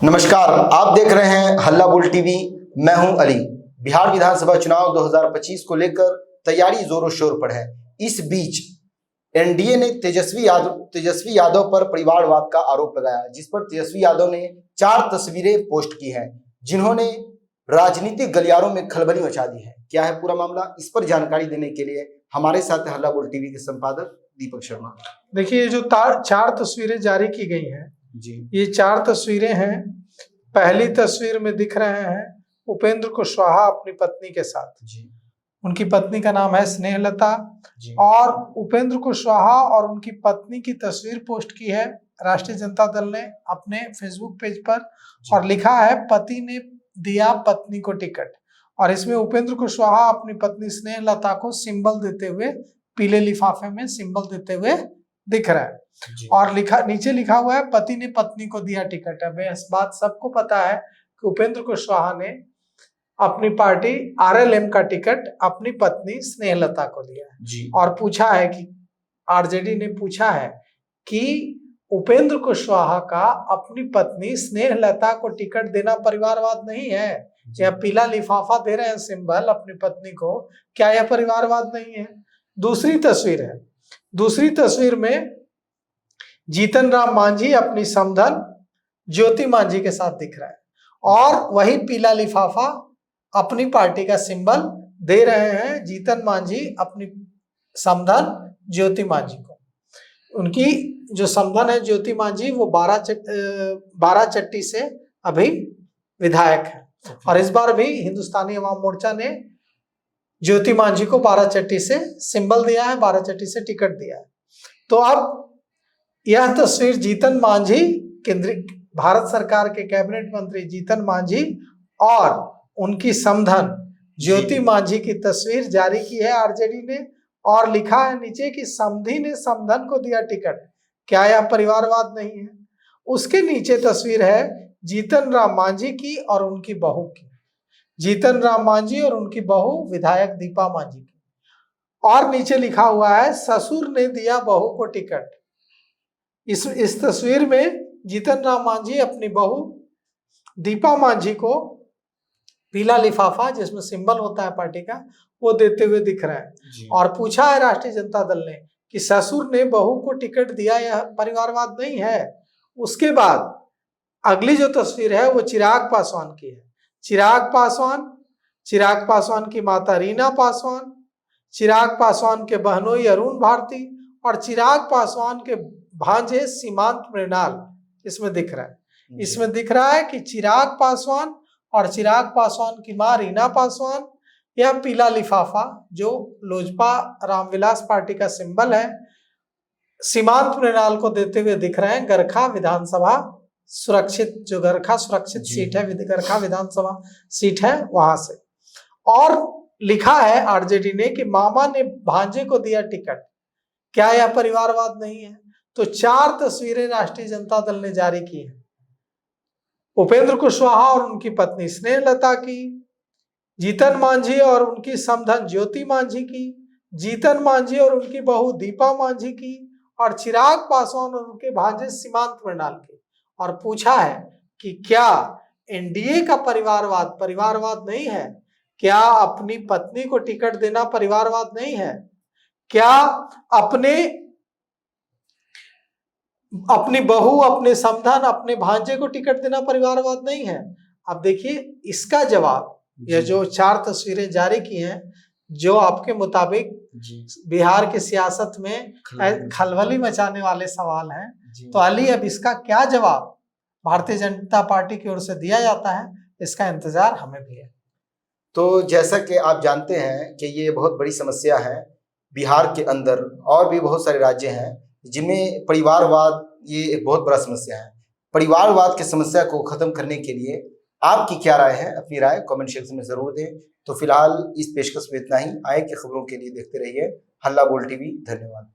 नमस्कार, आप देख रहे हैं हल्ला बोल टीवी। मैं हूं अली। बिहार विधानसभा चुनाव 2025 को लेकर तैयारी जोरों शोर पर है। इस बीच एनडीए ने तेजस्वी यादव पर परिवारवाद का आरोप लगाया, जिस पर तेजस्वी यादव ने 4 तस्वीरें पोस्ट की हैं, जिन्होंने राजनीतिक गलियारों में खलबली मचा दी है। क्या है पूरा मामला, इस पर जानकारी देने के लिए हमारे साथ हल्ला बोल टीवी के संपादक दीपक शर्मा। देखिए, ये जो 4 तस्वीरें जारी की गई हैं जी, ये 4 तस्वीरें हैं। पहली तस्वीर में दिख रहे हैं उपेंद्र कुशवाहा अपनी पत्नी के साथ। जी, उनकी पत्नी का नाम है स्नेहलता जी, और उपेंद्र कुशवाहा और उनकी पत्नी की तस्वीर पोस्ट की है राष्ट्रीय जनता दल ने अपने फेसबुक पेज पर, और लिखा है पति ने दिया पत्नी को टिकट। और इसमें उपेंद्र कुशवाहा अपनी पत्नी स्नेहलता को सिंबल देते हुए, पीले लिफाफे में सिंबल देते हुए दिख रहा है। और नीचे लिखा हुआ है पति ने पत्नी को दिया टिकट। अब इस बात सबको पता है कि उपेंद्र कुशवाहा ने अपनी पार्टी आरएलएम का टिकट अपनी पत्नी स्नेहलता को दिया है। जी। और पूछा है कि आरजेडी ने पूछा है कि उपेंद्र कुशवाहा का अपनी पत्नी स्नेहलता को टिकट देना परिवारवाद नहीं है? या पीला लिफाफा दे रहे हैं सिंबल अपनी पत्नी को, क्या यह परिवारवाद नहीं है? दूसरी तस्वीर है। दूसरी तस्वीर में जीतन राम मांझी अपनी समधन ज्योति मांझी के साथ दिख रहा है, और वही पीला लिफाफा अपनी पार्टी का सिंबल दे रहे हैं जीतन मांझी अपनी समधन ज्योति मांझी को। उनकी जो समधन है ज्योति मांझी, वो 12 चट्टी से अभी विधायक है। और इस बार भी हिंदुस्तानी अवाम मोर्चा ने ज्योति मांझी को 12 चट्टी से सिंबल दिया है, 12 चट्टी से टिकट दिया है। तो अब यह तस्वीर जीतन मांझी, केंद्रीय भारत सरकार के कैबिनेट मंत्री जीतन मांझी और उनकी समधन ज्योति मांझी की तस्वीर जारी की है आरजेडी ने, और लिखा है नीचे कि समधी ने समधन को दिया टिकट, क्या यह परिवारवाद नहीं है? उसके नीचे तस्वीर है जीतन राम मांझी की और उनकी बहू की, जीतन राम मांझी और उनकी बहू विधायक दीपा मांझी की। और नीचे लिखा हुआ है ससुर ने दिया बहू को टिकट। इस तस्वीर में जीतन राम मांझी अपनी बहू दीपा मांझी को पीला लिफाफा जिसमें सिंबल होता है पार्टी का, वो देते हुए दिख रहा है। और पूछा है राष्ट्रीय जनता दल ने कि ससुर ने बहू को टिकट दिया, यह परिवारवाद नहीं है? उसके बाद अगली जो तस्वीर है वो चिराग पासवान की है। चिराग पासवान की माता रीना पासवान, चिराग पासवान के बहनोई अरुण भारती और चिराग पासवान के भांजे सीमांत मृणाल इसमें दिख रहा है। इसमें दिख रहा है कि चिराग पासवान और चिराग पासवान की मां रीना पासवान, यह पीला लिफाफा जो लोजपा रामविलास पार्टी का सिंबल है, सीमांत मृणाल को देते हुए दिख रहे हैं। गरखा विधानसभा सुरक्षित, जो गरखा सुरक्षित सीट है, गरखा विधानसभा सीट है, वहां से। और लिखा है आरजेडी ने कि मामा ने भांजे को दिया टिकट, क्या यह परिवारवाद नहीं है? तो 4 तस्वीरें राष्ट्रीय जनता दल ने जारी की है, उपेंद्र कुशवाहा और उनकी पत्नी स्नेहलता की, जीतन मांझी और उनकी समधन ज्योति मांझी की, जीतन मांझी और उनकी बहू दीपा मांझी की, और चिराग पासवान और उनके भांजे सीमांत मृणाल की। और पूछा है कि क्या एनडीए का परिवारवाद नहीं है? क्या अपनी पत्नी को टिकट देना परिवारवाद नहीं है? क्या अपनी बहू, अपने समधन, अपने भांजे को टिकट देना परिवारवाद नहीं है? अब देखिए इसका जवाब, यह जो 4 तस्वीरें जारी की हैं, जो आपके मुताबिक बिहार की सियासत में खलबली मचाने वाले सवाल हैं, तो अली अब इसका क्या जवाब भारतीय जनता पार्टी की ओर से दिया जाता है, इसका इंतजार हमें भी है। तो जैसा कि आप जानते हैं कि ये बहुत बड़ी समस्या है बिहार के अंदर, और भी बहुत सारे राज्य हैं जिनमें परिवारवाद ये एक बहुत बड़ा समस्या है। परिवारवाद की समस्या को खत्म करने के लिए आपकी क्या राय है? अपनी राय कमेंट सेक्शन में जरूर दें। तो फिलहाल इस पेशकश में इतना ही। आए की खबरों के लिए देखते रहिए हल्ला बोल टीवी। धन्यवाद।